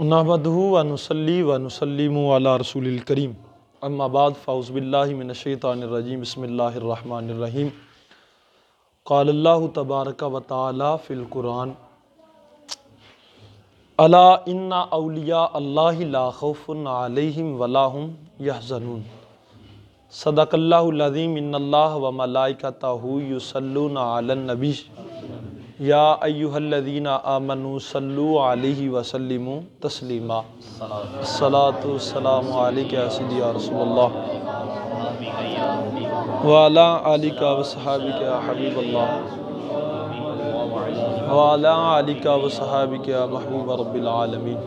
نحمدہ و نصلی و نسلم علی رسول الکریم اما بعد فاعوذ باللہ من الشیطان الرجیم بسم اللہ الرحمن الرحیم قال اللہ تبارک و تعالی فی القرآن الا ان اولیاء اللہ لا خوف علیہم ولا هم یحزنون صدق اللہ العظیم ان اللہ و ملائکتہ یصلون علی النبی یا ایہا الذین آمنوا صلوا علیہ وسلموا تسلیما الصلاۃ والسلام علیک یا سیدی یا رسول اللہ وعلی آلک وصحابک یا حبیب اللہ وعلی آلک وصحابک یا محبوب رب العالمین۔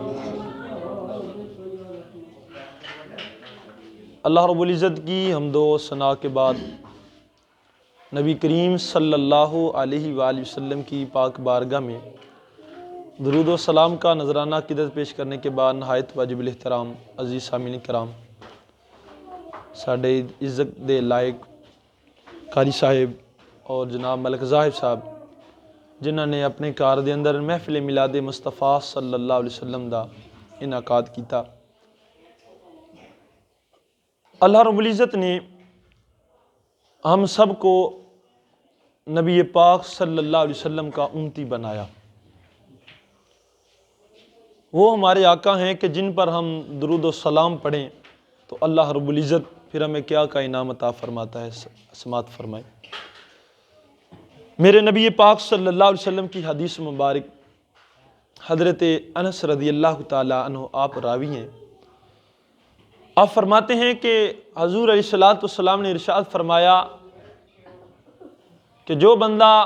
اللہ رب العزت کی حمد و ثنا کے بعد نبی کریم صلی اللہ علیہ وآلہ وسلم کی پاک بارگاہ میں درود و سلام کا نذرانہ عقیدت پیش کرنے کے بعد نہایت واجب الاحترام عزیز سامعین کرام، ساڈے عزت دے لائق قاری صاحب اور جناب ملک ظاہر صاحب جنہوں نے اپنے کار دے اندر محفل میلاد مصطفیٰ صلی اللہ علیہ وسلم دا انعقاد کیتا۔ اللہ رب العزت نے ہم سب کو نبی پاک صلی اللہ علیہ وسلم کا امتی بنایا۔ وہ ہمارے آقا ہیں کہ جن پر ہم درود و سلام پڑھیں تو اللہ رب العزت پھر ہمیں کیا کا انعام عطا فرماتا ہے، سماعت فرمائیں۔ میرے نبی پاک صلی اللہ علیہ وسلم کی حدیث مبارک حضرت انس رضی اللہ تعالی عنہ آپ راوی ہیں۔ آپ فرماتے ہیں کہ حضور علیہ السلام نے ارشاد فرمایا کہ جو بندہ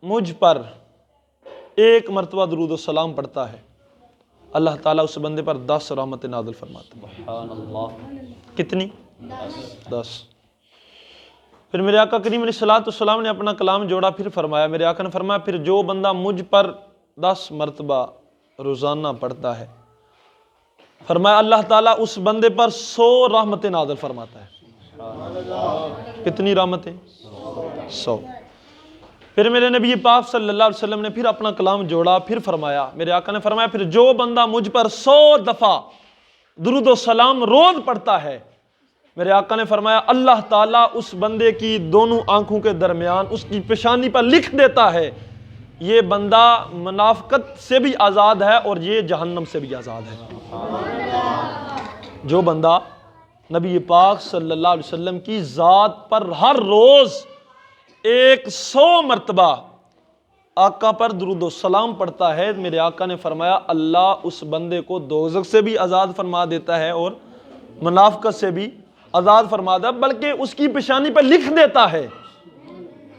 مجھ پر ایک مرتبہ درود و سلام پڑھتا ہے اللہ تعالیٰ اس بندے پر 10 رحمت نازل فرماتا ہے۔ سبحان اللہ۔ کتنی؟ 10۔ پھر میرے آقا کریم علیہ السلام نے اپنا کلام جوڑا، پھر فرمایا، میرے آقا نے فرمایا پھر جو بندہ مجھ پر 10 مرتبہ روزانہ پڑھتا ہے فرمایا اللہ تعالیٰ اس بندے پر 100 رحمتیں نازل فرماتا ہے۔ کتنی رحمتیں؟ 100۔ پھر میرے نبی پاک صلی اللہ علیہ وسلم نے پھر اپنا کلام جوڑا، پھر فرمایا، میرے آقا نے فرمایا پھر جو بندہ مجھ پر 100 دفعہ درود و سلام روز پڑھتا ہے میرے آقا نے فرمایا اللہ تعالیٰ اس بندے کی دونوں آنکھوں کے درمیان اس کی پیشانی پر لکھ دیتا ہے یہ بندہ منافقت سے بھی آزاد ہے اور یہ جہنم سے بھی آزاد ہے۔ جو بندہ نبی پاک صلی اللہ علیہ وسلم کی ذات پر ہر روز 100 مرتبہ آقا پر درود و سلام پڑھتا ہے میرے آقا نے فرمایا اللہ اس بندے کو دوزخ سے بھی آزاد فرما دیتا ہے اور منافقت سے بھی آزاد فرما دیتا ہے، بلکہ اس کی پیشانی پر لکھ دیتا ہے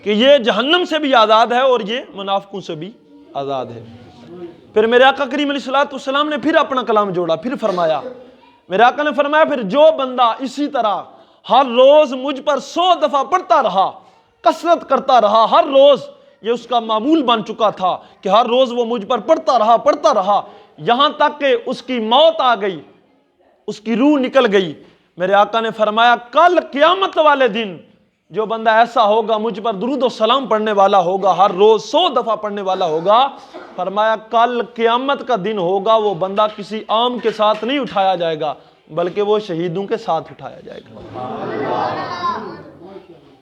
کہ یہ جہنم سے بھی آزاد ہے اور یہ منافقوں سے بھی آزاد ہے۔ پھر میرے آقا کریم علیہ السلام نے پھر اپنا کلام جوڑا، پھر فرمایا، میرے آقا نے فرمایا پھر جو بندہ اسی طرح ہر روز مجھ پر 100 دفعہ پڑھتا رہا، کثرت کرتا رہا، ہر روز یہ اس کا معمول بن چکا تھا کہ ہر روز وہ مجھ پر پڑھتا رہا یہاں تک کہ اس کی موت آ گئی، اس کی روح نکل گئی، میرے آقا نے فرمایا کل قیامت والے دن جو بندہ ایسا ہوگا مجھ پر درود و سلام پڑھنے والا ہوگا، ہر روز 100 دفعہ پڑھنے والا ہوگا، فرمایا کل قیامت کا دن ہوگا وہ بندہ کسی عام کے ساتھ نہیں اٹھایا جائے گا بلکہ وہ شہیدوں کے ساتھ اٹھایا جائے گا۔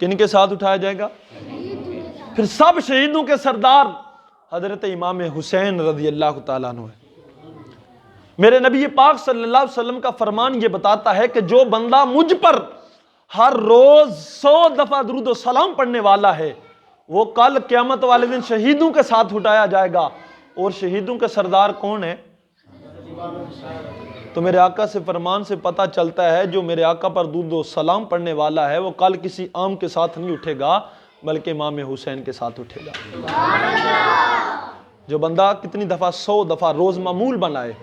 کن کے ساتھ اٹھایا جائے گا؟ پھر سب شہیدوں کے سردار حضرت امام حسین رضی اللہ تعالیٰ عنہ ہے۔ میرے نبی پاک صلی اللہ علیہ وسلم کا فرمان یہ بتاتا ہے کہ جو بندہ مجھ پر ہر روز 100 دفعہ درود و سلام پڑھنے والا ہے وہ کل قیامت والے دن شہیدوں کے ساتھ اٹھایا جائے گا، اور شہیدوں کے سردار کون ہے؟ تو میرے آقا سے فرمان سے پتہ چلتا ہے جو میرے آقا پر درود و سلام پڑھنے والا ہے وہ کل کسی عام کے ساتھ نہیں اٹھے گا بلکہ امام حسین کے ساتھ اٹھے گا۔ جو بندہ کتنی دفعہ 100 دفعہ روز معمول بنائے،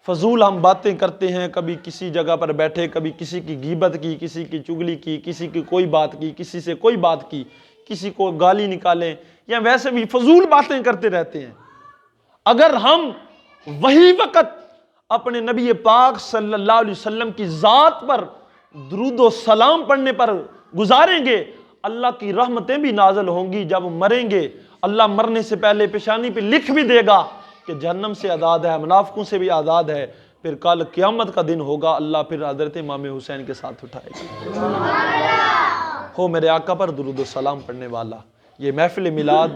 فضول ہم باتیں کرتے ہیں، کبھی کسی جگہ پر بیٹھے کبھی کسی کی غیبت کی، کسی کی چگلی کی، کسی کی کوئی بات کی، کسی سے کوئی بات کی، کسی کو گالی نکالیں یا ویسے بھی فضول باتیں کرتے رہتے ہیں۔ اگر ہم وہی وقت اپنے نبی پاک صلی اللہ علیہ وسلم کی ذات پر درود و سلام پڑھنے پر گزاریں گے اللہ کی رحمتیں بھی نازل ہوں گی۔ جب مریں گے اللہ مرنے سے پہلے پیشانی پہ لکھ بھی دے گا کہ جہنم سے آزاد ہے، منافقوں سے بھی آزاد ہے، پھر کل قیامت کا دن ہوگا، اللہ پھر حضرت امام حسین کے ساتھ اٹھائے گا۔ ہو میرے آقا پر درود و سلام پڑھنے والا۔ یہ محفل میلاد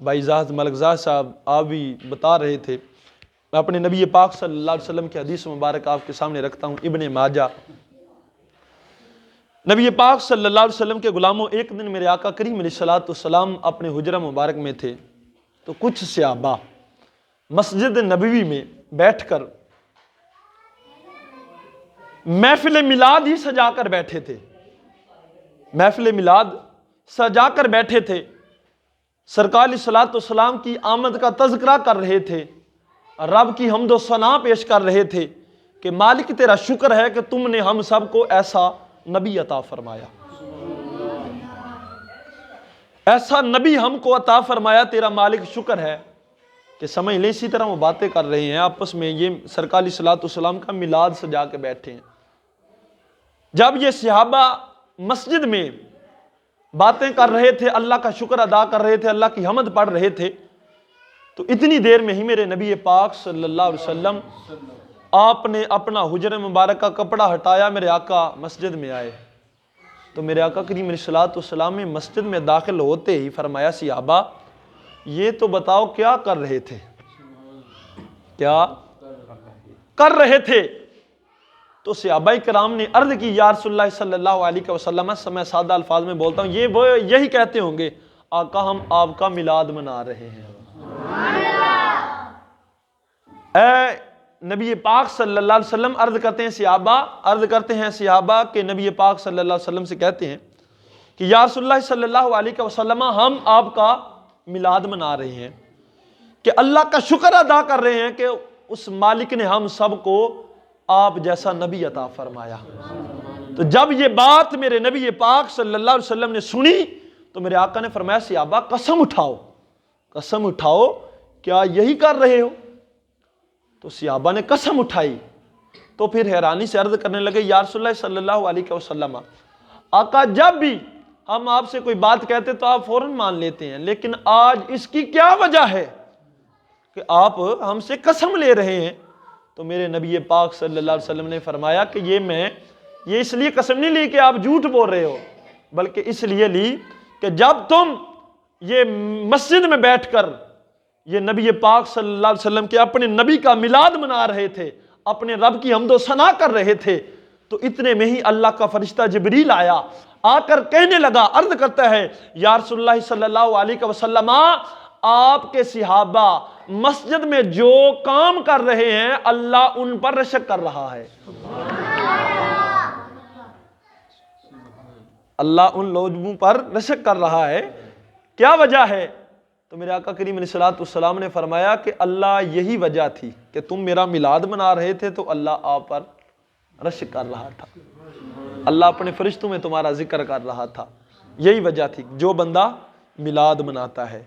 بھائی زاہد ملک زاہد صاحب آپ بھی بتا رہے تھے، میں اپنے نبی پاک صلی اللہ علیہ وسلم کی حدیث مبارک آپ کے سامنے رکھتا ہوں، ابن ماجہ۔ نبی پاک صلی اللہ علیہ وسلم کے غلاموں، ایک دن میرے آقا کریم علیہ السلام اپنے حجرہ مبارک میں تھے، تو کچھ صحابہ مسجد نبوی میں بیٹھ کر محفل میلاد ہی سجا کر بیٹھے تھے، محفل میلاد سجا کر بیٹھے تھے، سرکار علیہ السلام کی آمد کا تذکرہ کر رہے تھے، رب کی حمد و ثنا پیش کر رہے تھے کہ مالک تیرا شکر ہے کہ تم نے ہم سب کو ایسا نبی عطا فرمایا، ایسا نبی ہم کو عطا فرمایا، تیرا مالک شکر ہے کہ سمجھ لیں۔ اسی طرح وہ باتیں کر رہے ہیں آپس میں، یہ سرکار علیہ السلام کا میلاد سجا کے بیٹھے ہیں۔ جب یہ صحابہ مسجد میں باتیں کر رہے تھے، اللہ کا شکر ادا کر رہے تھے، اللہ کی حمد پڑھ رہے تھے، تو اتنی دیر میں ہی میرے نبی پاک صلی اللہ علیہ وسلم آپ نے اپنا حجر مبارک کا کپڑا ہٹایا، میرے آقا مسجد میں آئے، تو میرے آقا کریم علیہ السلام نے مسجد میں داخل ہوتے ہی فرمایا، صحابہ یہ تو بتاؤ کیا کر رہے تھے، کیا کر رہے تھے؟ تو صحابہ کرام نے عرض کی، یا رسول اللہ صلی اللہ علیہ وسلم، میں سادہ الفاظ میں بولتا ہوں، یہ وہ یہی کہتے ہوں گے، آقا ہم آپ کا میلاد منا رہے ہیں۔ اے نبی پاک صلی اللہ علیہ وسلم عرض کرتے ہیں صحابہ کہ نبی پاک صلی اللہ علیہ وسلم سے کہتے ہیں کہ یا رسول اللہ صلی اللہ علیہ وسلم، ہم آپ کا میلاد منا رہے ہیں کہ اللہ کا شکر ادا کر رہے ہیں کہ اس مالک نے ہم سب کو آپ جیسا نبی عطا فرمایا۔ تو جب یہ بات میرے نبی پاک صلی اللہ علیہ وسلم نے سنی تو میرے آقا نے فرمایا، صحابہ قسم اٹھاؤ کیا یہی کر رہے ہو؟ تو صحابہ نے قسم اٹھائی، تو پھر حیرانی سے عرض کرنے لگے، یا رسول اللہ صلی اللہ علیہ وسلم، آقا جب بھی ہم آپ سے کوئی بات کہتے تو آپ فوراً مان لیتے ہیں، لیکن آج اس کی کیا وجہ ہے کہ آپ ہم سے قسم لے رہے ہیں؟ تو میرے نبی پاک صلی اللہ علیہ وسلم نے فرمایا کہ یہ اس لیے قسم نہیں لی کہ آپ جھوٹ بول رہے ہو، بلکہ اس لیے لی کہ جب تم یہ مسجد میں بیٹھ کر یہ نبی پاک صلی اللہ علیہ وسلم کے اپنے نبی کا میلاد منا رہے تھے، اپنے رب کی حمد و ثنا کر رہے تھے، تو اتنے میں ہی اللہ کا فرشتہ جبریل آیا، آ کر کہنے لگا، عرض کرتا ہے، یا رسول اللہ صلی اللہ علیہ وسلم، آپ کے صحابہ مسجد میں جو کام کر رہے ہیں اللہ ان پر رشک کر رہا ہے، اللہ ان لوگوں پر رشک کر رہا ہے۔ کیا وجہ ہے؟ تو میرے آقا کریم علیہ السلام نے فرمایا کہ اللہ یہی وجہ تھی کہ تم میرا میلاد منا رہے تھے تو اللہ آپ پر رشک کر رہا تھا، اللہ اپنے فرشتوں میں تمہارا ذکر کر رہا تھا، یہی وجہ تھی۔ جو بندہ میلاد مناتا ہے،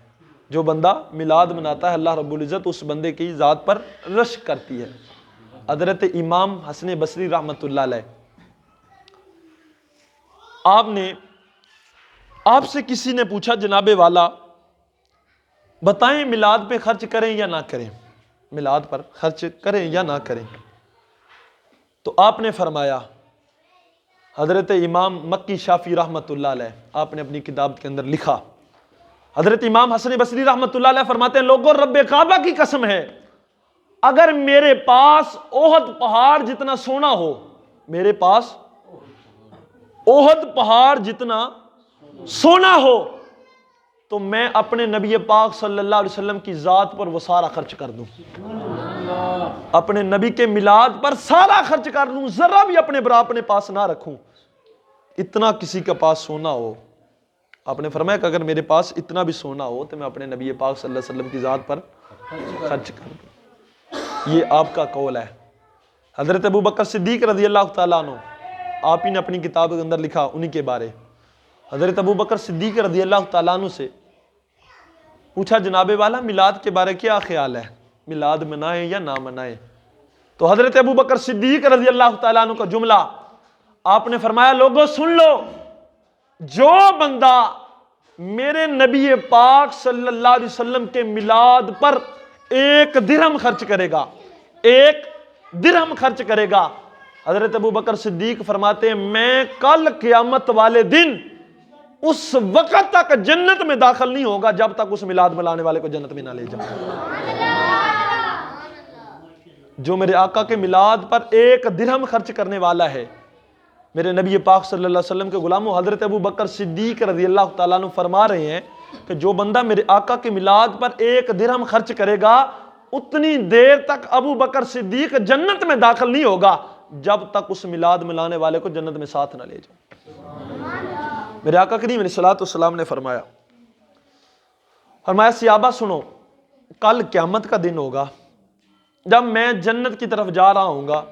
اللہ رب العزت اس بندے کی ذات پر رشک کرتی ہے۔ حضرت امام حسن بصری رحمۃ اللہ علیہ، آپ سے کسی نے پوچھا، جناب والا بتائیں میلاد پہ خرچ کریں یا نہ کریں، میلاد پر خرچ کریں یا نہ کریں؟ تو آپ نے فرمایا، حضرت امام مکی شافعی رحمۃ اللہ علیہ، آپ نے اپنی کتاب کے اندر لکھا، حضرت امام حسن بصری رحمۃ اللہ علیہ فرماتے ہیں، لوگوں رب کعبہ کی قسم ہے، اگر میرے پاس احد پہاڑ جتنا سونا ہو، میرے پاس احد پہاڑ جتنا سونا ہو، تو میں اپنے نبی پاک صلی اللہ علیہ وسلم کی ذات پر وہ سارا خرچ کر دوں، اپنے نبی کے میلاد پر سارا خرچ کر دوں، ذرا بھی اپنے برا اپنے پاس نہ رکھوں، اتنا کسی کے پاس سونا ہو۔ آپ نے فرمایا کہ اگر میرے پاس اتنا بھی سونا ہو تو میں اپنے نبی پاک صلی اللہ علیہ وسلم کی ذات پر خرچ کر دوں۔ یہ آپ کا قول ہے۔ حضرت ابو بکر صدیق رضی اللہ تعالیٰ عنہ، آپ ہی نے اپنی کتاب کے اندر لکھا انہی کے بارے، حضرت ابو بکر صدیق رضی اللہ تعالیٰ عنہ سے پوچھا، جناب والا میلاد کے بارے کیا خیال ہے، میلاد منائیں یا نہ منائیں؟ تو حضرت ابو بکر صدیق رضی اللہ تعالیٰ عنہ کا جملہ، آپ نے فرمایا، لوگوں سن لو، جو بندہ میرے نبی پاک صلی اللہ علیہ وسلم کے میلاد پر ایک درہم خرچ کرے گا، ایک درہم خرچ کرے گا، حضرت ابو بکر صدیق فرماتے ہیں میں کل قیامت والے دن اس وقت تک جنت میں داخل نہیں ہوگا جب تک اس میلاد ملانے والے کو جنت میں نہ لے جاؤں۔ جو میرے آقا کے میلاد پر ایک درہم خرچ کرنے والا ہے، میرے نبی پاک صلی اللہ علیہ وسلم کے غلاموں حضرت ابو بکر صدیق رضی اللہ تعالیٰ عنہ فرما رہے ہیں کہ جو بندہ میرے آقا کے میلاد پر ایک درہم خرچ کرے گا اتنی دیر تک ابو بکر صدیق جنت میں داخل نہیں ہوگا جب تک اس میلاد ملانے والے کو جنت میں ساتھ نہ لے جاؤں۔ میرے آقا کریم علیہ الصلوۃ والسلام نے فرمایا صحابہ سنو، کل قیامت کا دن ہوگا جب میں جنت کی طرف جا رہا ہوں گا،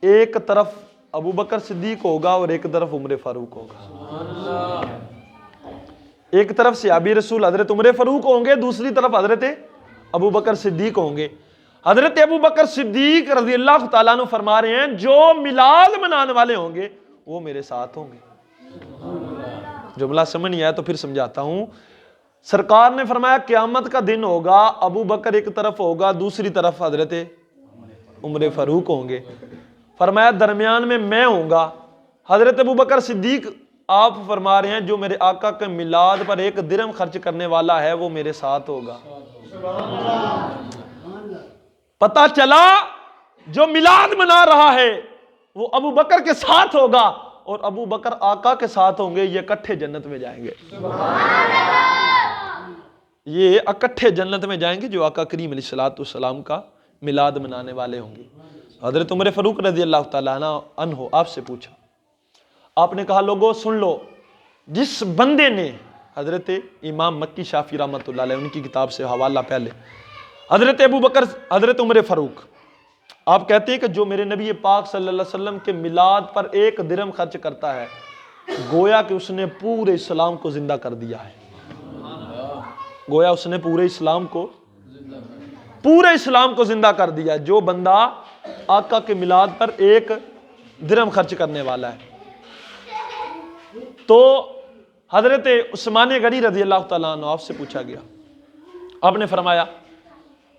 ایک طرف ابو بکر صدیق ہوگا اور ایک طرف عمر فاروق ہوگا، ایک طرف صحابی رسول حضرت عمر فاروق ہوں گے، دوسری طرف حضرت ابو بکر صدیق ہوں گے۔ حضرت ابو بکر صدیق رضی اللہ تعالیٰ عنہ فرما رہے ہیں جو میلاد منانے والے ہوں گے وہ میرے ساتھ ہوں گے۔ جملہ سمجھ نہیں آیا تو پھر سمجھاتا ہوں۔ سرکار نے فرمایا قیامت کا دن ہوگا، ابو بکر ایک طرف ہوگا، دوسری طرف حضرت عمر فاروق ہوں گے۔ فرمایا درمیان میں ہوں گا۔ حضرت ابو بکر صدیق آپ فرما رہے ہیں جو میرے آقا کے میلاد پر ایک درہم خرچ کرنے والا ہے وہ میرے ساتھ ہوگا۔ پتہ چلا جو میلاد منا رہا ہے وہ ابو بکر کے ساتھ ہوگا اور ابو بکر آقا کے ساتھ ہوں گے، یہ اکٹھے جنت میں جائیں گے۔ یہ اکٹھے جنت میں جائیں گے جو آقا کریم علیہ الصلوۃ والسلام کا میلاد منانے والے ہوں گے۔ حضرت عمر فاروق رضی اللہ تعالیٰ عنہ آپ سے پوچھا، آپ نے کہا لوگوں سن لو، جس بندے نے، حضرت امام مکی شافعی رحمۃ اللہ علیہ ان کی کتاب سے حوالہ پہلے، حضرت ابو بکر، حضرت عمر فاروق آپ کہتے ہیں کہ جو میرے نبی پاک صلی اللہ علیہ وسلم کے میلاد پر ایک درہم خرچ کرتا ہے گویا کہ اس نے پورے اسلام کو زندہ کر دیا ہے، گویا اس نے پورے اسلام کو زندہ کر دیا۔ جو بندہ آقا کے میلاد پر ایک درہم خرچ کرنے والا ہے، تو حضرت عثمان غنی رضی اللہ تعالیٰ عنہ آپ سے پوچھا گیا، آپ نے فرمایا،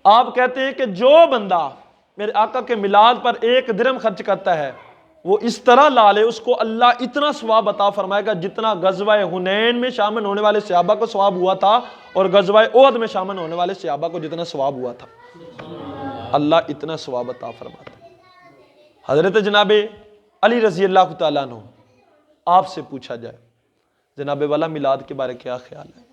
آپ کہتے ہیں کہ جو بندہ میرے آقا کے میلاد پر ایک درہم خرچ کرتا ہے وہ اس طرح لالے اس کو اللہ اتنا ثواب عطا فرمائے گا جتنا غزوہ حنین میں شامل ہونے والے صحابہ کو ثواب ہوا تھا اور غزوہ احد میں شامل ہونے والے صحابہ کو جتنا ثواب ہوا تھا، اللہ اتنا ثواب عطا فرماتا۔ حضرت جناب علی رضی اللہ تعالیٰ عنہ آپ سے پوچھا جائے جناب والا میلاد کے بارے کیا خیال ہے؟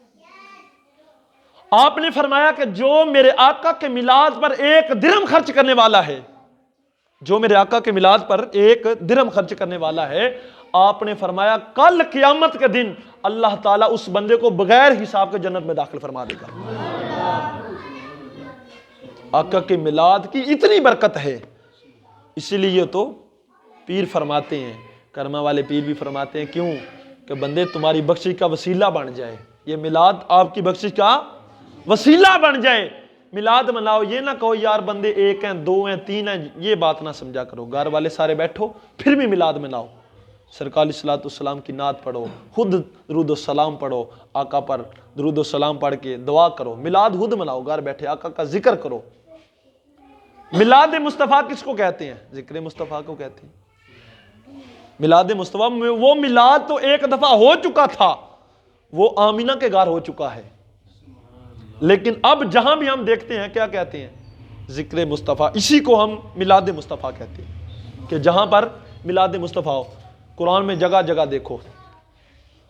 آپ نے فرمایا کہ جو میرے آقا کے میلاد پر ایک درہم خرچ کرنے والا ہے، جو میرے آقا کے میلاد پر ایک درہم خرچ کرنے والا ہے، آپ نے فرمایا کل قیامت کے دن اللہ تعالیٰ اس بندے کو بغیر حساب کے جنت میں داخل فرما دے گا۔ آقا کے میلاد کی اتنی برکت ہے، اسی لیے تو پیر فرماتے ہیں، کرما والے پیر بھی فرماتے ہیں، کیوں کہ بندے تمہاری بخشش کا وسیلہ بن جائے، یہ میلاد آپ کی بخشش کا وسیلہ بن جائے، میلاد مناؤ۔ یہ نہ کہو یار بندے ایک ہیں، دو ہیں، تین ہیں، یہ بات نہ سمجھا کرو، گھر والے سارے بیٹھو پھر بھی میلاد مناؤ، سرکار علیہ الصلوۃ والسلام کی نعت پڑھو، خود درود و سلام پڑھو، آقا پر درود و سلام پڑھ کے دعا کرو، میلاد خود مناؤ، گھر بیٹھے آقا کا ذکر کرو۔ میلاد مصطفیٰ کس کو کہتے ہیں؟ ذکر مصطفیٰ کو کہتے ہیں۔ میلاد مصطفیٰ میں وہ میلاد تو ایک دفعہ ہو چکا تھا، وہ آمینہ کے گھر ہو چکا ہے، لیکن اب جہاں بھی ہم دیکھتے ہیں کیا کہتے ہیں؟ ذکر مصطفیٰ، اسی کو ہم میلاد مصطفیٰ کہتے ہیں کہ جہاں پر میلاد مصطفیٰ ہو۔ قرآن میں جگہ جگہ دیکھو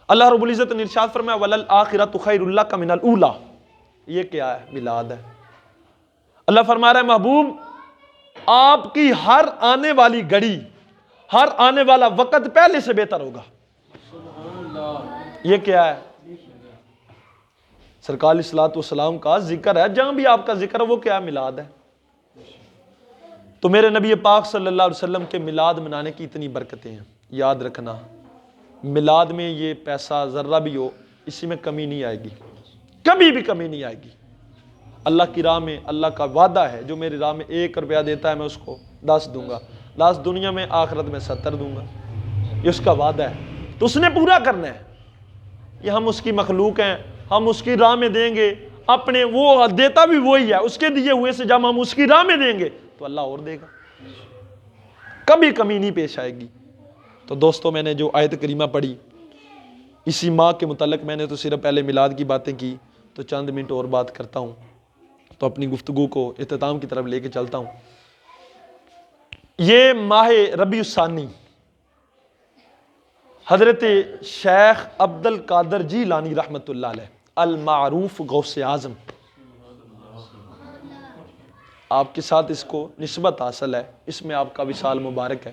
اللہ رب العزت نے ارشاد فرمایا وَلَلْآخِرَةُ خَيْرٌ لَكَ مِنَ الْأُولَىٰ، یہ کیا ہے؟ میلاد ہے۔ اللہ فرما رہا ہے محبوب آپ کی ہر آنے والی گھڑی، ہر آنے والا وقت پہلے سے بہتر ہوگا۔ یہ کیا ہے؟ سرکار علیہ الصلوۃ والسلام کا ذکر ہے، جہاں بھی آپ کا ذکر ہے وہ کیا؟ میلاد ہے۔ تو میرے نبی پاک صلی اللہ علیہ وسلم کے میلاد منانے کی اتنی برکتیں ہیں، یاد رکھنا میلاد میں یہ پیسہ ذرہ بھی ہو اسی میں کمی نہیں آئے گی، کبھی بھی کمی نہیں آئے گی۔ اللہ کی راہ میں اللہ کا وعدہ ہے جو میری راہ میں 1 روپیہ دیتا ہے میں اس کو 10 دوں گا، 10 دنیا میں آخرت میں 70 دوں گا، یہ اس کا وعدہ ہے، تو اس نے پورا کرنا ہے۔ یہ ہم اس کی مخلوق ہیں، ہم اس کی راہ میں دیں گے، اپنے وہ دیتا بھی وہی ہے، اس کے دیے ہوئے سے جب ہم اس کی راہ میں دیں گے تو اللہ اور دے گا، کبھی کمی نہیں پیش آئے گی۔ تو دوستو میں نے جو آیت کریمہ پڑھی اسی ماہ کے متعلق، میں نے تو صرف پہلے میلاد کی باتیں کی، تو چند منٹ اور بات کرتا ہوں تو اپنی گفتگو کو اختتام کی طرف لے کے چلتا ہوں۔ یہ ماہ ربیع الثانی حضرت شیخ عبد القادر جیلانی رحمۃ اللہ علیہ المعروف غوث اعظم، آپ کے ساتھ اس کو نسبت حاصل ہے، اس میں آپ کا وصال مبارک ہے۔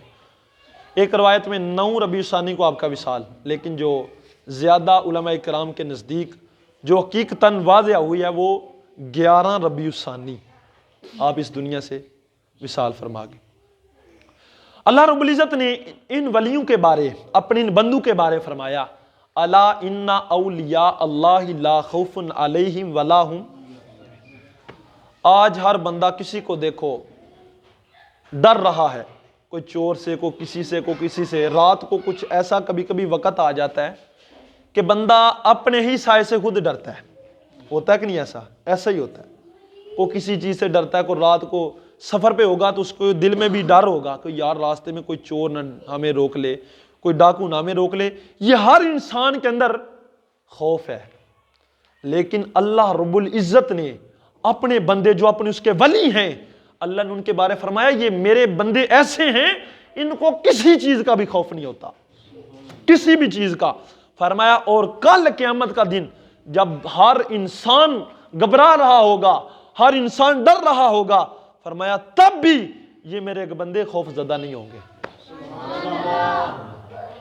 ایک روایت میں 9 ربیع الثانی کو آپ کا وصال، لیکن جو زیادہ علماء کرام کے نزدیک جو حقیقتاً واضح ہوئی ہے وہ 11 ربیع الثانی آپ اس دنیا سے وصال فرما گئے۔ اللہ رب العزت نے ان ولیوں کے بارے، اپنے ان بندوں کے بارے فرمایا، الا ان اولیاء اللہ لا خوف علیہم ولا ہم۔ آج ہر بندہ کسی کو دیکھو ڈر رہا ہے، کوئی چور سے، کوئی کسی سے۔ رات کو کچھ ایسا کبھی کبھی وقت آ جاتا ہے کہ بندہ اپنے ہی سائے سے خود ڈرتا ہے، ہوتا ہے کہ نہیں؟ ایسا ہی ہوتا ہے، کوئی کسی چیز سے ڈرتا ہے، کوئی رات کو سفر پہ ہوگا تو اس کو دل میں بھی ڈر ہوگا کہ یار راستے میں کوئی چور نہ ہمیں روک لے، کوئی ڈاکو نہ ہمیں روک لے۔ یہ ہر انسان کے اندر خوف ہے، لیکن اللہ رب العزت نے اپنے بندے جو اپنے اس کے ولی ہیں، اللہ نے ان کے بارے فرمایا یہ میرے بندے ایسے ہیں ان کو کسی چیز کا بھی خوف نہیں ہوتا، کسی بھی چیز کا۔ فرمایا اور کل قیامت کا دن جب ہر انسان گھبرا رہا ہوگا، ہر انسان ڈر رہا ہوگا، فرمایا تب بھی یہ میرے بندے خوف زدہ نہیں ہوں گے۔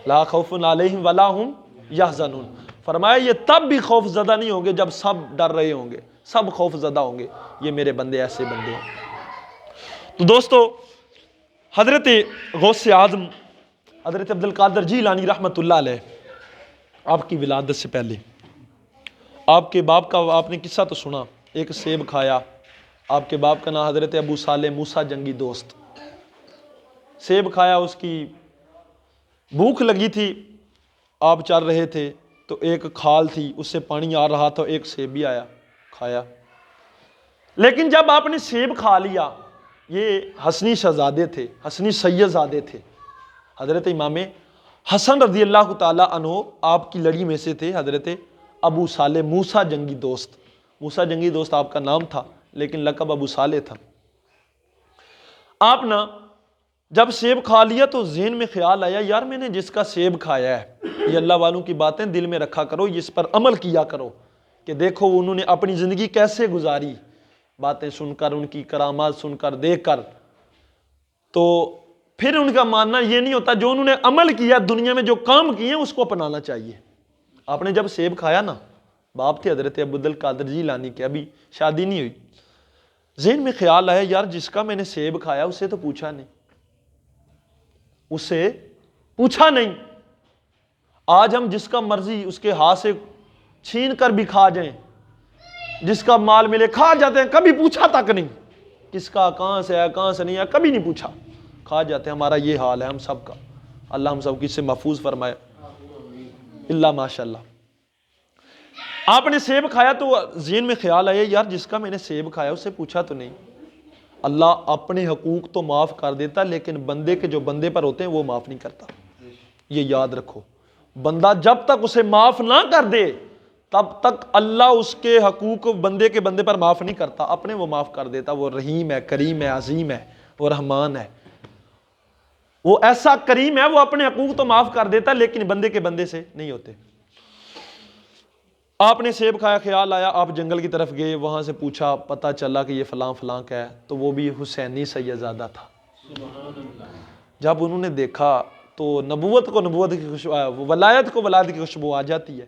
لا خوف علیہم ولا ہم یحزنون، فرمایا یہ تب بھی خوف زدہ نہیں ہوں گے جب سب ڈر رہے ہوں گے، سب خوف زدہ ہوں گے، یہ میرے بندے ایسے بندے ہیں۔ تو دوستو حضرت غوث اعظم حضرت عبد القادر جیلانی رحمۃ اللہ علیہ، آپ کی ولادت سے پہلے آپ کے باپ کا آپ نے قصہ تو سنا، ایک سیب کھایا، آپ کے باپ کا نام حضرت ابو صالح موسیٰ جنگی دوست، سیب کھایا، اس کی بھوک لگی تھی، آپ چل رہے تھے تو ایک کھال تھی اس سے پانی آ رہا تھا، ایک سیب بھی آیا، کھایا۔ لیکن جب آپ نے سیب کھا لیا، یہ حسنی شہزادے تھے، حسنی سید زادے تھے، حضرت امام حسن رضی اللہ تعالی عنہ آپ کی لڑی میں سے تھے، حضرت ابو صالح موسیٰ جنگی دوست۔ موسیٰ جنگی دوست آپ کا نام تھا لیکن لقب ابو صالح تھا۔ آپ نا جب سیب کھا لیا تو ذہن میں خیال آیا یار میں نے جس کا سیب کھایا ہے، یہ اللہ والوں کی باتیں دل میں رکھا کرو، اس پر عمل کیا کرو کہ دیکھو انہوں نے اپنی زندگی کیسے گزاری، باتیں سن کر، ان کی کرامات سن کر، دیکھ کر۔ تو پھر ان کا ماننا یہ نہیں ہوتا، جو انہوں نے عمل کیا دنیا میں، جو کام کیے اس کو اپنانا چاہیے۔ آپ نے جب سیب کھایا نا، باپ تھے حضرت عبد القادر جیلانی کے، ابھی شادی نہیں ہوئی، ذہن میں خیال آیا یار جس کا میں نے سیب کھایا اسے تو پوچھا نہیں، اسے پوچھا نہیں۔ آج ہم جس کا مرضی اس کے ہاتھ سے چھین کر بھی کھا جائیں، جس کا مال ملے کھا جاتے ہیں، کبھی پوچھا تک نہیں کس کا، کہاں سے ہے کہاں سے نہیں ہے، کبھی نہیں پوچھا، کھا جاتے ہیں۔ ہمارا یہ حال ہے ہم سب کا، اللہ ہم سب کی سے محفوظ فرمائے، اللہ ماشاء اللہ۔ آپ نے سیب کھایا تو ذہن میں خیال آیا یار جس کا میں نے سیب کھایا اسے پوچھا تو نہیں۔ اللہ اپنے حقوق تو معاف کر دیتا لیکن بندے کے جو بندے پر ہوتے ہیں وہ معاف نہیں کرتا، یہ یاد رکھو۔ بندہ جب تک اسے معاف نہ کر دے تب تک اللہ اس کے حقوق بندے کے بندے پر معاف نہیں کرتا، اپنے وہ معاف کر دیتا۔ وہ رحیم ہے، کریم ہے، عظیم ہے، وہ رحمان ہے، وہ ایسا کریم ہے، وہ اپنے حقوق تو معاف کر دیتا لیکن بندے کے بندے سے نہیں ہوتے۔ آپ نے سیب کھایا، خیال آیا، آپ جنگل کی طرف گئے، وہاں سے پوچھا، پتہ چلا کہ یہ فلاں فلاں کا ہے، تو وہ بھی حسینی سیدزادہ تھا۔ جب انہوں نے دیکھا تو نبوت کو نبوت کی خوشبو، ولایت کو ولایت کی خوشبو آ جاتی ہے،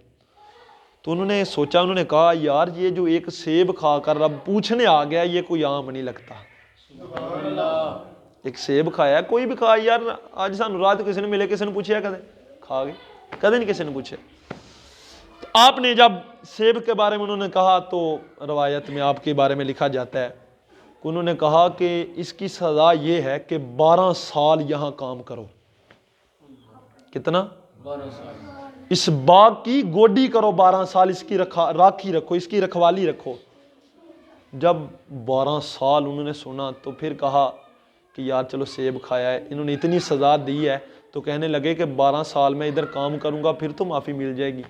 تو انہوں نے سوچا، انہوں نے کہا یار یہ جو ایک سیب کھا کر رب پوچھنے آ گیا یہ کوئی عام نہیں لگتا۔ ایک سیب کھایا، کوئی بھی کھا، یار آج سانو رات کسی نے ملے، کسی نے پوچھا کدے کھا گئے، کدے نہیں کسی نے پوچھے۔ تو آپ نے جب سیب کے بارے میں انہوں نے کہا تو روایت میں آپ کے بارے میں لکھا جاتا ہے کہ انہوں نے کہا کہ اس کی سزا یہ ہے کہ 12 سال یہاں کام کرو۔ کتنا؟ 12 سال۔ اس باغ کی گوڈی کرو 12 سال، اس کی راکھی رکھو، اس کی رکھوالی رکھو۔ جب 12 سال انہوں نے سنا تو پھر کہا کہ یار چلو سیب کھایا ہے، انہوں نے اتنی سزا دی ہے، تو کہنے لگے کہ 12 سال میں ادھر کام کروں گا پھر تو معافی مل جائے گی۔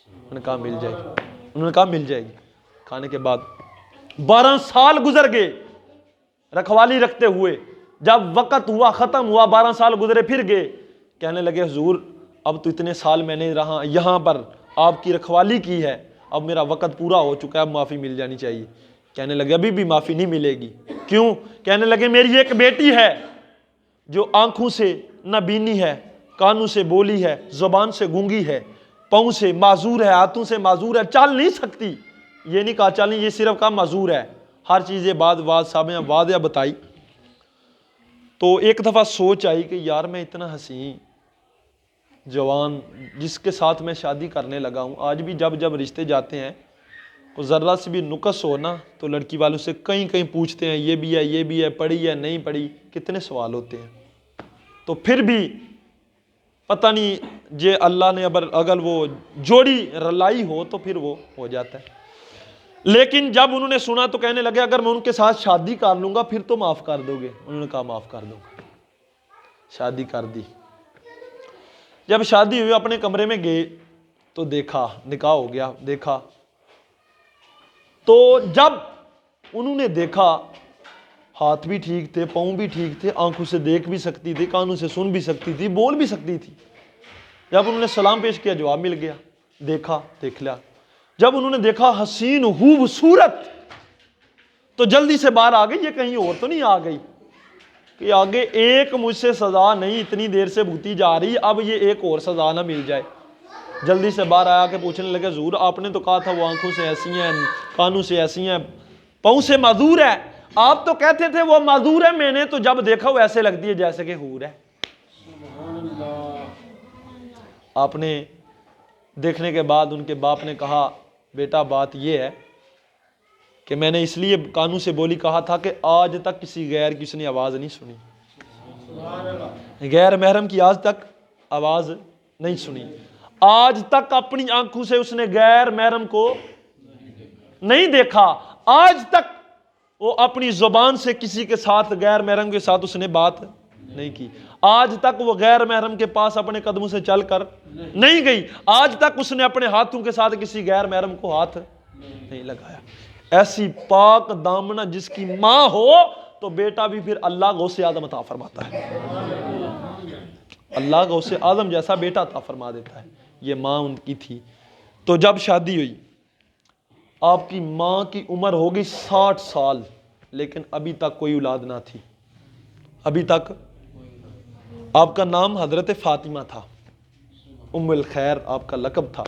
انہوں نے کہا مل جائے گی، انہوں نے کہا مل جائے گی۔ کھانے کے بعد 12 سال گزر گئے رکھوالی رکھتے ہوئے، جب وقت ہوا ختم ہوا، 12 سال گزرے پھر گئے، کہنے لگے حضور اب تو اتنے سال میں نے رہا یہاں پر آپ کی رکھوالی کی ہے، اب میرا وقت پورا ہو چکا ہے، اب معافی مل جانی چاہیے۔ کہنے لگے ابھی بھی معافی نہیں ملے گی۔ کیوں؟ کہنے لگے میری ایک بیٹی ہے جو آنکھوں سے نہ بینی ہے، کانوں سے بولی ہے، زبان سے گونگی ہے، پاؤں سے معذور ہے، ہاتھوں سے معذور ہے، چل نہیں سکتی۔ یہ نہیں کہا چل نہیں، یہ صرف کہا معذور ہے، ہر چیزیں بعد صاحب نے واضح بتائی۔ تو ایک دفعہ سوچ آئی کہ یار میں اتنا حسین جوان جس کے ساتھ میں شادی کرنے لگا ہوں، آج بھی جب رشتے جاتے ہیں تو ذرا سے بھی نقص ہو نا تو لڑکی والوں سے کہیں پوچھتے ہیں یہ بھی ہے، پڑھی ہے نہیں پڑھی، کتنے سوال ہوتے ہیں۔ تو پھر بھی پتہ نہیں جے اللہ نے اگر وہ جوڑی رلائی ہو تو پھر وہ ہو جاتا ہے۔ لیکن جب انہوں نے سنا تو کہنے لگے اگر میں ان کے ساتھ شادی کر لوں گا پھر تو معاف کر دو گے؟ انہوں نے کہا معاف کر دوں گا۔ شادی کر دی۔ جب شادی ہوئی اپنے کمرے میں گئے تو دیکھا نکاح ہو گیا، دیکھا تو جب انہوں نے دیکھا ہاتھ بھی ٹھیک تھے، پاؤں بھی ٹھیک تھے، آنکھوں سے دیکھ بھی سکتی تھی، کانوں سے سن بھی سکتی تھی، بول بھی سکتی تھی۔ جب انہوں نے سلام پیش کیا جواب مل گیا، دیکھا دیکھ لیا۔ جب انہوں نے دیکھا حسین خوبصورت تو جلدی سے باہر آ گئی، یہ کہیں اور تو نہیں آ گئی کہ آگے ایک مجھ سے سزا نہیں اتنی دیر سے بھوتی جا رہی، اب یہ ایک اور سزا نہ مل جائے۔ جلدی سے باہر آیا کہ پوچھنے لگے حضور آپ نے تو کہا تھا وہ آنکھوں سے ایسی ہیں، کانوں سے ایسی ہیں، پاؤں سے معذور ہے، آپ تو کہتے تھے وہ معذور ہے، میں نے تو جب دیکھا وہ ایسے لگتی ہے جیسے کہ حور ہے۔ آپ نے دیکھنے کے بعد ان کے باپ نے کہا بیٹا بات یہ ہے کہ میں نے اس لیے کانوں سے بولی کہا تھا کہ آج تک کسی غیر کی اس نے آواز نہیں سنی، غیر محرم کی آج تک آواز نہیں سنی، آج تک اپنی آنکھوں سے اس نے غیر محرم کو نہیں دیکھا، آج تک وہ اپنی زبان سے کسی کے ساتھ غیر محرم کے ساتھ اس نے بات نہیں کی، آج تک وہ غیر محرم کے پاس اپنے قدموں سے چل کر نہیں گئی، آج تک اس نے اپنے ہاتھوں کے ساتھ کسی غیر محرم کو ہاتھ نہیں لگایا۔ ایسی پاک دامنہ جس کی ماں ہو تو بیٹا بھی پھر اللہ غوث اعظم عطا فرماتا ہے، اللہ غوث اعظم جیسا بیٹا عطا فرما دیتا ہے۔ یہ ماں ان کی تھی۔ تو جب شادی ہوئی آپ کی ماں کی عمر ہوگی 60 سال، لیکن ابھی تک کوئی اولاد نہ تھی، ابھی تک۔ آپ کا نام حضرت فاطمہ تھا، ام الخیر آپ کا لقب تھا،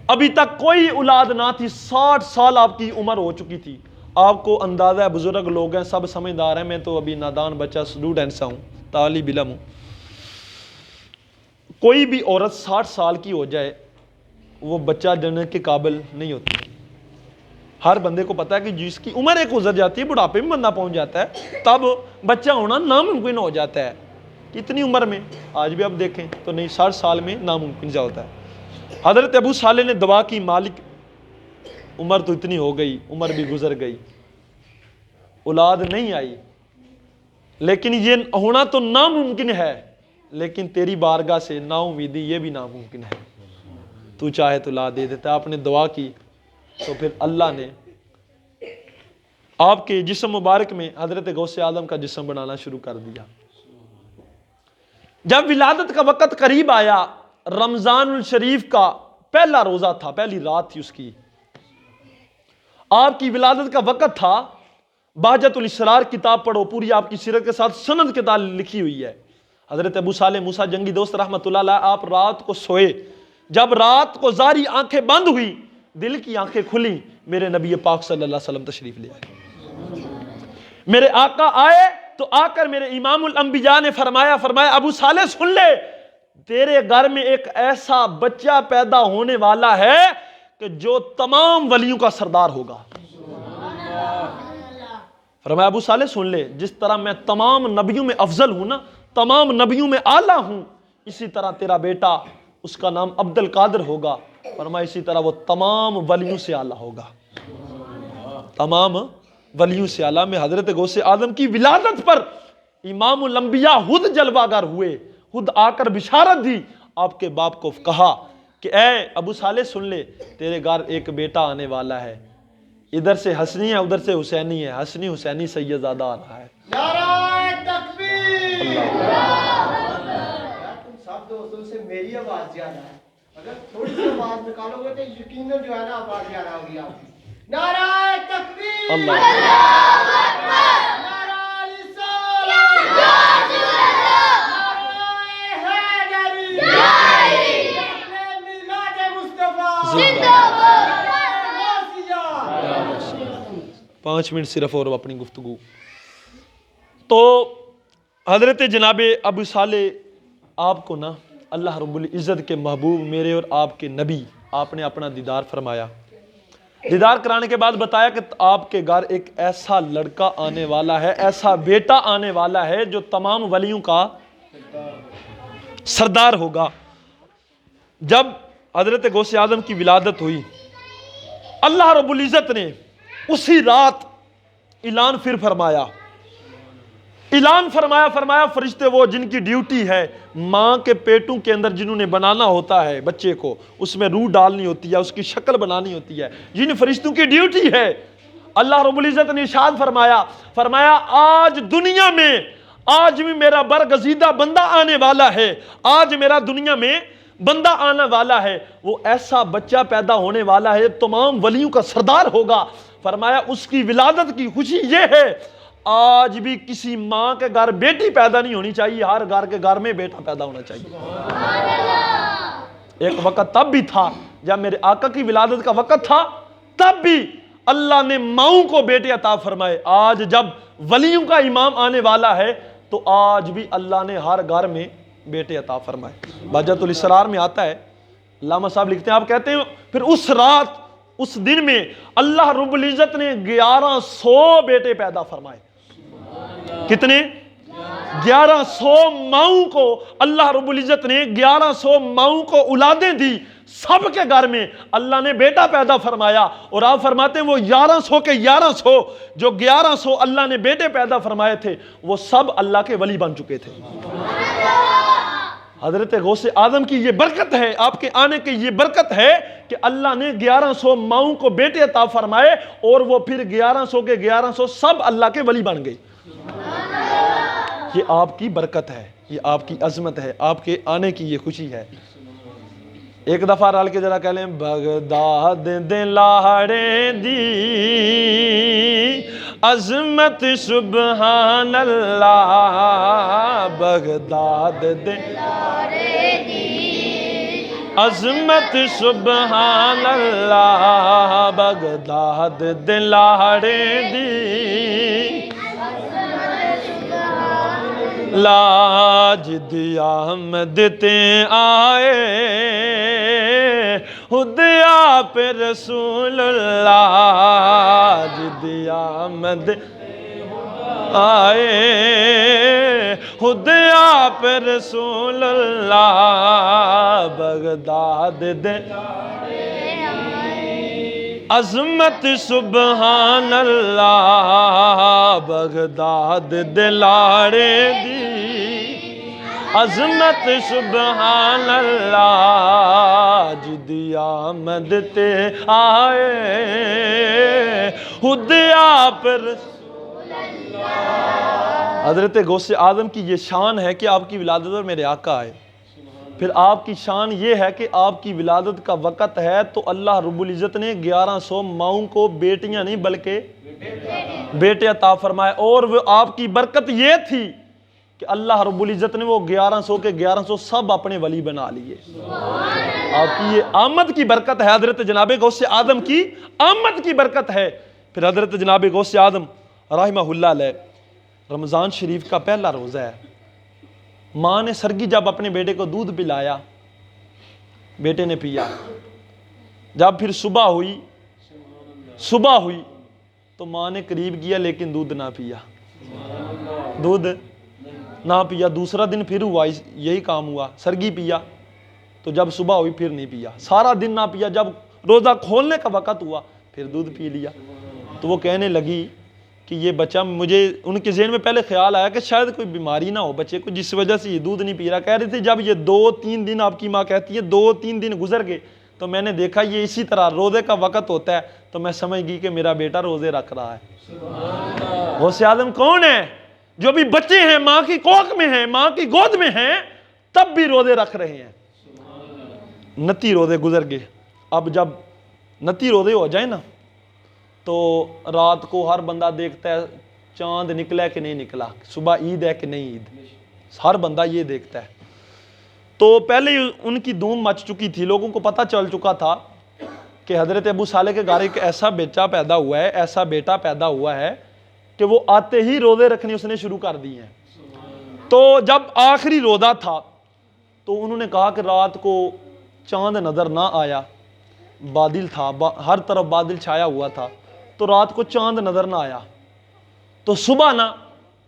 ابھی تک کوئی اولاد نہ تھی، 60 سال آپ کی عمر ہو چکی تھی۔ آپ کو اندازہ ہے بزرگ لوگ ہیں، سب سمجھدار ہیں، میں تو ابھی نادان بچہ اسٹوڈنٹ سا ہوں، طالب علم ہوں۔ کوئی بھی عورت 60 سال کی ہو جائے وہ بچہ جننے کے قابل نہیں ہوتی۔ ہر بندے کو پتا ہے کہ جس کی عمر ایک گزر جاتی ہے، بڑھاپے میں بندہ پہنچ جاتا ہے، تب بچہ ہونا ناممکن ہو جاتا ہے۔ کتنی عمر میں آج بھی آپ دیکھیں تو نہیں، 60 سال میں ناممکن جا ہوتا ہے۔ حضرت ابو صالح نے دعا کی مالک عمر تو اتنی ہو گئی، عمر بھی گزر گئی، اولاد نہیں آئی، لیکن یہ ہونا تو ناممکن ہے، لیکن تیری بارگاہ سے نا امیدی یہ بھی ناممکن ہے، تو چاہے تو لا دے دیتا۔ آپ نے دعا کی تو پھر اللہ نے آپ کے جسم مبارک میں حضرت غوث اعظم کا جسم بنانا شروع کر دیا۔ جب ولادت کا وقت قریب آیا، رمضان الشریف کا پہلا روزہ تھا، پہلی رات تھی اس کی، آپ کی ولادت کا وقت تھا۔ بہجت الاسرار کتاب پڑھو، پوری آپ کی سیرت کے ساتھ سند کتاب لکھی ہوئی ہے۔ حضرت ابو صالح موسیٰ جنگی دوست رحمۃ اللہ علیہ، آپ رات کو سوئے، جب رات کو زاری آنکھیں بند ہوئی، دل کی آنکھیں کھلی، میرے نبی پاک صلی اللہ علیہ وسلم تشریف لے آئے۔ میرے آقا آئے تو آ کر میرے امام الانبیاء نے فرمایا ابو صالح سن لے، تیرے گھر میں ایک ایسا بچہ پیدا ہونے والا ہے کہ جو تمام ولیوں کا سردار ہوگا۔ فرمایا ابو صالح سن لے، جس طرح میں تمام نبیوں میں افضل ہوں نا، تمام نبیوں میں اعلیٰ ہوں، اسی طرح تیرا بیٹا اس کا نام عبد القادر ہوگا۔ فرمایا اسی طرح وہ تمام ولیوں سے اعلیٰ ہوگا۔ تمام ولیوں سے اعلیٰ میں حضرت غوث اعظم کی ولادت پر امام الانبیاء خود جلوہ گر ہوئے، خود آ کر بشارت دی، آپ کے باپ کو کہا کہ اے ابو صالح سن لے، تیرے گھر ایک بیٹا آنے والا ہے، ادھر سے حسنی ہے ادھر سے حسینی ہے، حسنی حسینی سید زادہ آ رہا ہے۔ نعرہ تکبیر! تم سب دوستوں سے میری آواز زیادہ ہے، اگر تھوڑی سی آواز نکالو گے تو یقیناً جو ہے نا آواز زیادہ ہوگی آپ کی۔ نعرہ تکبیر! اللہ نعرہ رسالت! نعرہ حیدری! اپنے میلاد مصطفیٰ! غوثیہ! 5 منٹ صرف اور اپنی گفتگو۔ تو حضرت جناب ابو صالح آپ کو نا اللہ رب العزت کے محبوب میرے اور آپ کے نبی، آپ نے اپنا دیدار فرمایا، دیدار کرانے کے بعد بتایا کہ آپ کے گھر ایک ایسا لڑکا آنے والا ہے، ایسا بیٹا آنے والا ہے جو تمام ولیوں کا سردار ہوگا۔ جب حضرت غوث اعظم کی ولادت ہوئی، اللہ رب العزت نے اسی رات اعلان پھر فرمایا، فرمایا فرشتے وہ جن کی ڈیوٹی ہے ماں کے پیٹوں کے اندر جنہوں نے بنانا ہوتا ہے بچے کو، اس میں روح ڈالنی ہوتی ہے، اس کی شکل بنانی ہوتی ہے، جن فرشتوں کی ڈیوٹی ہے، اللہ رب العزت نے ارشاد فرمایا آج دنیا میں آج بھی میرا برگزیدہ بندہ آنے والا ہے، آج میرا دنیا میں بندہ آنے والا ہے، وہ ایسا بچہ پیدا ہونے والا ہے تمام ولیوں کا سردار ہوگا۔ فرمایا اس کی ولادت کی خوشی یہ ہے، آج بھی کسی ماں کے گھر بیٹی پیدا نہیں ہونی چاہیے، ہر گھر کے گھر میں بیٹا پیدا ہونا چاہیے۔ ایک وقت تب بھی تھا جب میرے آقا کی ولادت کا وقت تھا، تب بھی اللہ نے ماؤں کو بیٹے عطا فرمائے۔ آج جب ولیوں کا امام آنے والا ہے تو آج بھی اللہ نے ہر گھر میں بیٹے عطا فرمائے۔ بہجت الاسرار میں آتا ہے، علامہ صاحب لکھتے ہیں، آپ کہتے ہیں پھر اس رات اس دن میں اللہ رب العزت نے 1100 بیٹے پیدا فرمائے۔ کتنے؟ 1100 ماؤں کو اللہ رب العزت نے 1100 ماؤں کو اولادیں دی، سب کے گھر میں اللہ نے بیٹا پیدا فرمایا۔ اور آپ فرماتے ہیں وہ 1100 کے 1100 جو 1100 اللہ نے بیٹے پیدا فرمائے تھے وہ سب اللہ کے ولی بن چکے تھے۔ حضرت غوث اعظم کی یہ برکت ہے، آپ کے آنے کی یہ برکت ہے کہ اللہ نے 1100 ماؤں کو بیٹے عطا فرمائے اور وہ پھر 1100 کے 1100 سب اللہ کے ولی بن گئے۔ یہ آپ کی برکت ہے، یہ آپ کی عظمت ہے، آپ کے آنے کی یہ خوشی ہے۔ ایک دفعہ رال کے ذرا کہہ لیں، بغداد دے لاڑے دی عظمت سبحان اللہ، بغداد دے لاڑے دی عظمت سبحان اللہ، بغداد دے لاڑے دی لاج دی آمد تے آئے خود آپ رسول اللہ، جدی آمد آئے خود آپ رسول اللہ، بغداد دے عظمت سبحان اللہ، بغداد دے لاڑے دی عظمت سبحان اللہ، جدی آمد تے آئے خود آپ رسول اللہ۔ حضرت غوث اعظم کی یہ شان ہے کہ آپ کی ولادت پر میرے آقا آئے۔ پھر آپ کی شان یہ ہے کہ آپ کی ولادت کا وقت ہے تو اللہ رب العزت نے 1100 ماؤں کو بیٹیاں نہیں بلکہ بیٹے عطا فرمائے، اور وہ آپ کی برکت یہ تھی کہ اللہ رب العزت نے وہ 1100 کے 1100 سب اپنے ولی بنا لیے۔ آپ کی یہ آمد کی برکت ہے، حضرت جناب غوث اعظم کی آمد کی برکت ہے۔ پھر حضرت جناب غوث اعظم رحمہ اللہ علیہ، رمضان شریف کا پہلا روزہ ہے، ماں نے سرگی جب اپنے بیٹے کو دودھ پلایا، بیٹے نے پیا، جب پھر صبح ہوئی تو ماں نے قریب کیا لیکن دودھ نہ پیا، دودھ نہ پیا۔ دوسرا دن پھر ہوا، یہی کام ہوا، سرگی پیا تو جب صبح ہوئی پھر نہیں پیا، سارا دن نہ پیا، جب روزہ کھولنے کا وقت ہوا پھر دودھ پی لیا۔ تو وہ کہنے لگی کہ یہ بچہ, مجھے ان کے ذہن میں پہلے خیال آیا کہ شاید کوئی بیماری نہ ہو بچے کو جس وجہ سے یہ دودھ نہیں پی رہا. کہہ رہی تھی جب یہ 2-3 دن, آپ کی ماں کہتی ہے 2-3 دن گزر گئے تو میں نے دیکھا یہ اسی طرح روزے کا وقت ہوتا ہے, تو میں سمجھ گئی کہ میرا بیٹا روزے رکھ رہا ہے. غوث اعظم کون ہے؟ جو بھی بچے ہیں ماں کی کوکھ میں ہیں, ماں کی گود میں ہیں, تب بھی روزے رکھ رہے ہیں. نتی روزے گزر گئے. اب جب نتی روزے ہو جائیں نا تو رات کو ہر بندہ دیکھتا ہے چاند نکلا ہے کہ نہیں نکلا, صبح عید ہے کہ نہیں عید, ہر بندہ یہ دیکھتا ہے. تو پہلے ہی ان کی دھوم مچ چکی تھی, لوگوں کو پتہ چل چکا تھا کہ حضرت ابو صالح کے گھر ایک ایسا بیٹا پیدا ہوا ہے, ایسا بیٹا پیدا ہوا ہے کہ وہ آتے ہی روزے رکھنے اس نے شروع کر دی ہیں. تو جب آخری روزہ تھا تو انہوں نے کہا کہ رات کو چاند نظر نہ آیا, بادل تھا, ہر طرف بادل چھایا ہوا تھا, تو رات کو چاند نظر نہ آیا. تو صبح نا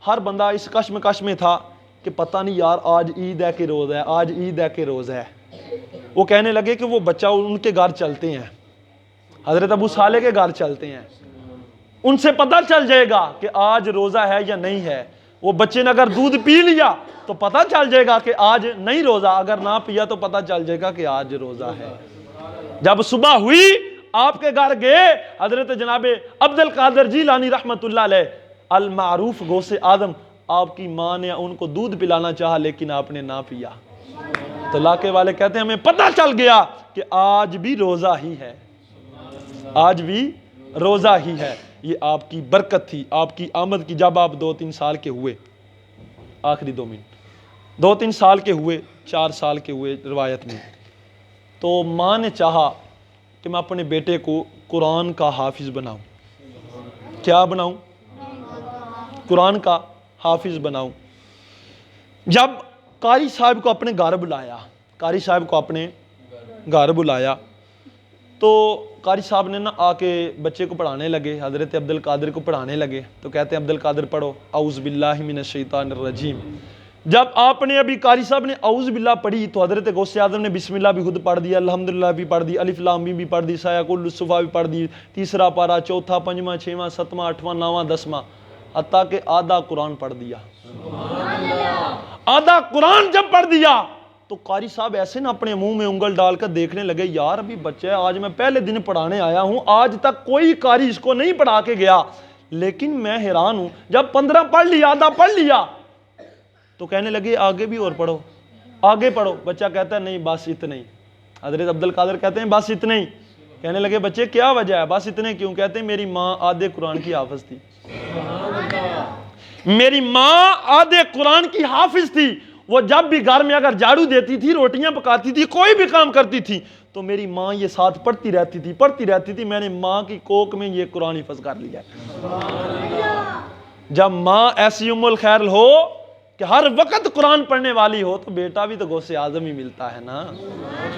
ہر بندہ اس کشمکش میں تھا کہ پتہ نہیں یار آج عید ہے کہ روزہ ہے, آج عید ہے کہ روزہ ہے. وہ کہنے لگے کہ وہ بچہ ان کے گھر چلتے ہیں, حضرت ابو صالح کے گھر چلتے ہیں, ان سے پتہ چل جائے گا کہ آج روزہ ہے یا نہیں ہے. وہ بچے نے اگر دودھ پی لیا تو پتہ چل جائے گا کہ آج نہیں روزہ, اگر نہ پیا تو پتہ چل جائے گا کہ آج روزہ ہے. جب صبح ہوئی آپ کے گھر گئے, حضرت جناب عبد القادر جیلانی رحمت اللہ علیہ المعروف غوث اعظم, آپ کی ماں نے ان کو دودھ پلانا چاہا لیکن آپ نے نہ پیا. تو علاقے والے کہتے ہیں ہمیں پتہ چل گیا کہ آج بھی روزہ ہی ہے, آج بھی روزہ ہی ہے. یہ آپ کی برکت تھی, آپ کی آمد کی. جب آپ 2-3 سال کے ہوئے, آخری 2 منٹ, 2-3 سال کے ہوئے, 4 سال کے ہوئے روایت میں, تو ماں نے چاہا کہ میں اپنے بیٹے کو قرآن کا حافظ بناؤں. کیا بناؤں؟ قرآن کا حافظ بناؤں. جب قاری صاحب کو اپنے گھر بلایا, قاری صاحب کو اپنے گھر بلایا, تو قاری صاحب نے نا آ کے بچے کو پڑھانے لگے, حضرت عبد القادر کو پڑھانے لگے. تو کہتے ہیں عبد القادر پڑھو اعوذ باللہ من الشیطان الرجیم. جب آپ نے ابھی قاری صاحب نے اعوذ باللہ پڑھی تو حضرت غوث اعظم نے بسم اللہ بھی خود پڑھ دیا, الحمدللہ بھی پڑھ دی, الف لام میم بھی پڑھ دی, سایہ الصفا بھی پڑھ دی, تیسرا پارا, چوتھا, پنجواں, چھواں, ستواں, آٹھواں, نواں, 10واں, حتیٰ کہ آدھا قرآن پڑھ دیا. آدھا قرآن جب پڑھ دیا تو قاری صاحب ایسے نا اپنے منہ میں انگل ڈال کر دیکھنے لگے, یار ابھی بچہ ہے, آج میں پہلے دن پڑھانے آیا ہوں, آج تک کوئی قاری اس کو نہیں پڑھا کے گیا, لیکن میں حیران ہوں. جب 15 پڑھ لیا, آدھا پڑھ لیا, تو کہنے لگے آگے بھی اور پڑھو, آگے پڑھو. بچہ کہتا ہے نہیں بس اتنا ہی. حضرت عبد القادر کہتے ہیں بس اتنا ہی. کہنے لگے بچے کیا وجہ ہے, بس اتنے کیوں؟ کہتے ہیں میری ماں آدھے قرآن کی حافظ تھی, میری ماں آدھے قرآن کی حافظ تھی. وہ جب بھی گھر میں اگر جھاڑو دیتی تھی, روٹیاں پکاتی تھی, کوئی بھی کام کرتی تھی, تو میری ماں یہ ساتھ پڑھتی رہتی تھی, پڑھتی رہتی تھی. میں نے ماں کی کوکھ میں یہ قرآن حفظ کر لیا. جب ماں ایسی ام الخیر ہو کہ ہر وقت قرآن پڑھنے والی ہو, تو بیٹا بھی تو غوث اعظم ہی ملتا ہے نا,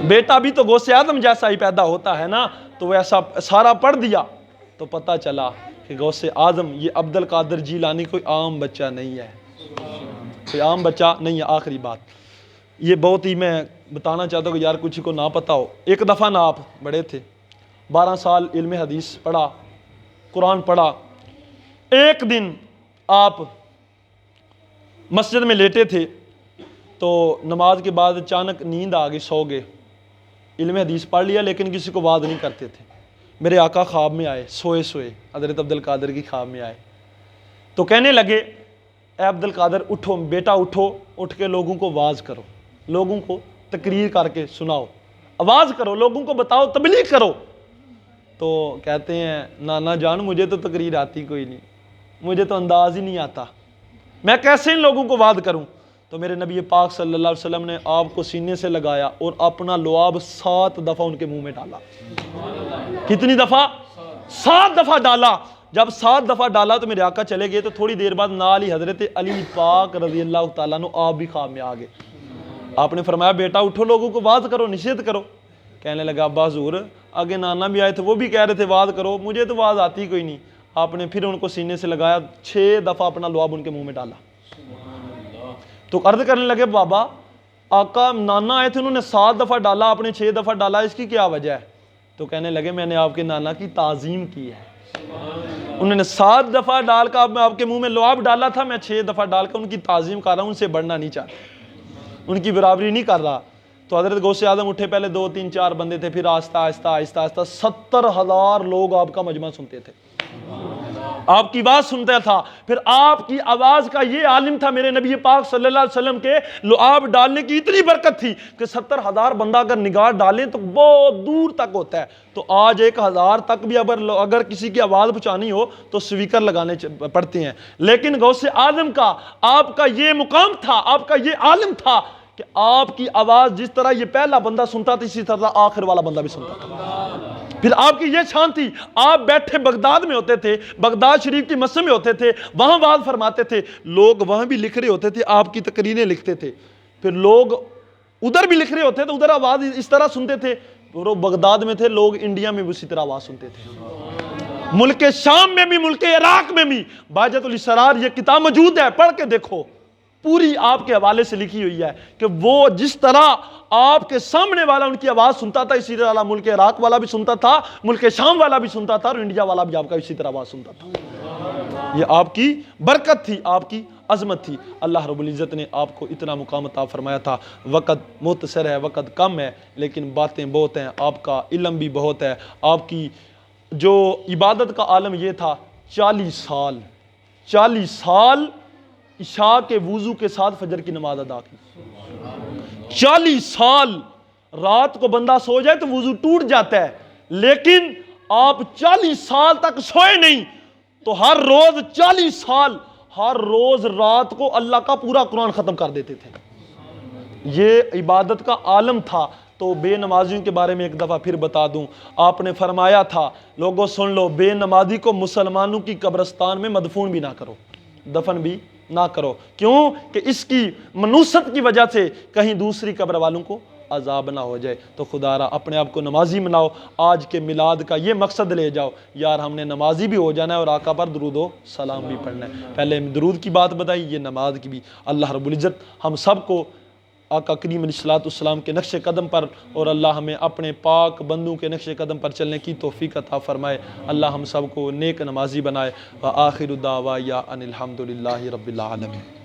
بیٹا بھی تو غوث اعظم جیسا ہی پیدا ہوتا ہے نا. تو وہ ایسا سارا پڑھ دیا تو پتہ چلا کہ غوث اعظم یہ عبد القادر جیلانی کوئی عام بچہ نہیں ہے, کوئی عام بچہ نہیں ہے. آخری بات یہ بہت ہی میں بتانا چاہتا ہوں کہ یار کچھ کو نہ پتہ ہو. ایک دفعہ نا آپ بڑے تھے, 12 سال علم حدیث پڑھا, قرآن پڑھا. ایک دن آپ مسجد میں لیٹے تھے تو نماز کے بعد اچانک نیند آ گئی, سو گئے. علم حدیث پڑھ لیا لیکن کسی کو وعظ نہیں کرتے تھے. میرے آقا خواب میں آئے, سوئے سوئے حضرت عبد القادر کی خواب میں آئے, تو کہنے لگے اے عبد القادر اٹھو بیٹا, اٹھو, اٹھ کے لوگوں کو وعظ کرو, لوگوں کو تقریر کر کے سناؤ, آواز کرو, لوگوں کو بتاؤ, تبلیغ کرو. تو کہتے ہیں نانا جان مجھے تو تقریر آتی کوئی نہیں, مجھے تو انداز ہی نہیں آتا, میں کیسے ان لوگوں کو وعظ کروں. تو میرے نبی پاک صلی اللہ علیہ وسلم نے آپ کو سینے سے لگایا اور اپنا لعاب 7 دفعہ ان کے منہ میں ڈالا. کتنی دفعہ؟ 7 دفعہ ڈالا. جب 7 دفعہ ڈالا تو میرے آقا چلے گئے, تو تھوڑی دیر بعد نال ہی حضرت علی پاک رضی اللہ تعالیٰ عنہ آپ بھی خواب میں آ گئے. آپ نے فرمایا بیٹا اٹھو, لوگوں کو وعظ کرو, نصیحت کرو. کہنے لگا ابا حضور آگے نانا بھی آئے تھے, وہ بھی کہہ رہے تھے وعظ کرو, مجھے تو وعظ آتی کوئی نہیں. آپ نے پھر ان کو سینے سے لگایا, 6 دفعہ اپنا لعاب ان کے منہ میں ڈالا. تو عرض کرنے لگے بابا آقا نانا آئے تھے, انہوں نے 7 دفعہ ڈالا, آپ نے 6 دفعہ ڈالا, اس کی کیا وجہ ہے؟ تو کہنے لگے میں نے آپ کے نانا کی تعظیم کی ہے, انہوں نے 7 دفعہ ڈال کر، اب میں آپ کے منہ میں لعاب ڈالا تھا، میں 6 دفعہ ڈال کر ان کی تعظیم کر رہا ہوں، ان سے بڑھنا نہیں چاہتا، ان کی برابری نہیں کر رہا۔ تو حضرت غوث اعظم اٹھے، پہلے 2 3 4 بندے تھے، پھر آہستہ آہستہ آہستہ آہستہ 70,000 لوگ آپ کا مجمع سنتے تھے، آپ کی بات سنتا تھا۔ پھر آپ کی آواز کا یہ عالم تھا، میرے نبی پاک صلی اللہ علیہ وسلم کے لعاب ڈالنے کی اتنی برکت تھی کہ 70,000 بندہ اگر نگاہ ڈالیں تو بہت دور تک ہوتا ہے۔ تو آج 1,000 تک بھی اگر کسی کی آواز پہنچانی ہو تو سپیکر لگانے پڑتے ہیں، لیکن غوث اعظم کا، آپ کا یہ مقام تھا، آپ کا یہ عالم تھا کہ آپ کی آواز جس طرح یہ پہلا بندہ سنتا تھا، اسی طرح آخر والا بندہ بھی سنتا تھا۔ پھر آپ کی یہ شان تھی، آپ بیٹھے بغداد میں ہوتے تھے، بغداد شریف کی مسجد میں ہوتے تھے، وہاں وعظ فرماتے تھے، لوگ وہاں بھی لکھ رہے ہوتے تھے، آپ کی تقریریں لکھتے تھے، پھر لوگ ادھر بھی لکھ رہے ہوتے تھے، ادھر آواز اس طرح سنتے تھے، وہ بغداد میں تھے، لوگ انڈیا میں بھی اسی طرح آواز سنتے تھے، ملک شام میں بھی، ملک عراق میں بھی۔ بہجت الاسرار یہ کتاب موجود ہے، پڑھ کے دیکھو، پوری آپ کے حوالے سے لکھی ہوئی ہے کہ وہ جس طرح آپ کے سامنے والا ان کی آواز سنتا تھا، اسی طرح ملک عراق والا بھی سنتا تھا، ملک شام والا بھی سنتا تھا، اور انڈیا والا بھی آپ کا اسی طرح آواز سنتا تھا۔ یہ آپ کی برکت تھی، آپ کی عظمت تھی۔ اللہ رب العزت نے آپ کو اتنا مقام عطا فرمایا تھا۔ وقت مختصر ہے، وقت کم ہے، لیکن باتیں بہت ہیں، آپ کا علم بھی بہت ہے۔ آپ کی جو عبادت کا عالم یہ تھا، 40 سال عشاء کے وضو کے ساتھ فجر کی نماز ادا کی، 40 سال۔ رات کو بندہ سو جائے تو وضو ٹوٹ جاتا ہے، لیکن آپ 40 سال تک سوئے نہیں، تو ہر روز 40 سال، ہر روز رات کو اللہ کا پورا قرآن ختم کر دیتے تھے۔ یہ عبادت کا عالم تھا۔ تو بے نمازیوں کے بارے میں ایک دفعہ پھر بتا دوں، آپ نے فرمایا تھا، لوگوں سن لو، بے نمازی کو مسلمانوں کی قبرستان میں مدفون بھی نہ کرو، دفن بھی نہ کرو۔ کیوں کہ اس کی منوست کی وجہ سے کہیں دوسری قبر والوں کو عذاب نہ ہو جائے۔ تو خدا را اپنے آپ کو نمازی بناؤ، آج کے میلاد کا یہ مقصد لے جاؤ، یار ہم نے نمازی بھی ہو جانا ہے اور آقا پر درود و سلام بھی پڑھنا ہے۔ پہلے درود کی بات بتائی، یہ نماز کی بھی۔ اللہ رب العزت ہم سب کو آقا کریم علیہ السلام کے نقش قدم پر، اور اللہ ہمیں اپنے پاک بندوں کے نقش قدم پر چلنے کی توفیق عطا فرمائے۔ اللہ ہم سب کو نیک نمازی بنائے۔ وآخر دعوایا ان الحمد للہ رب العالمین۔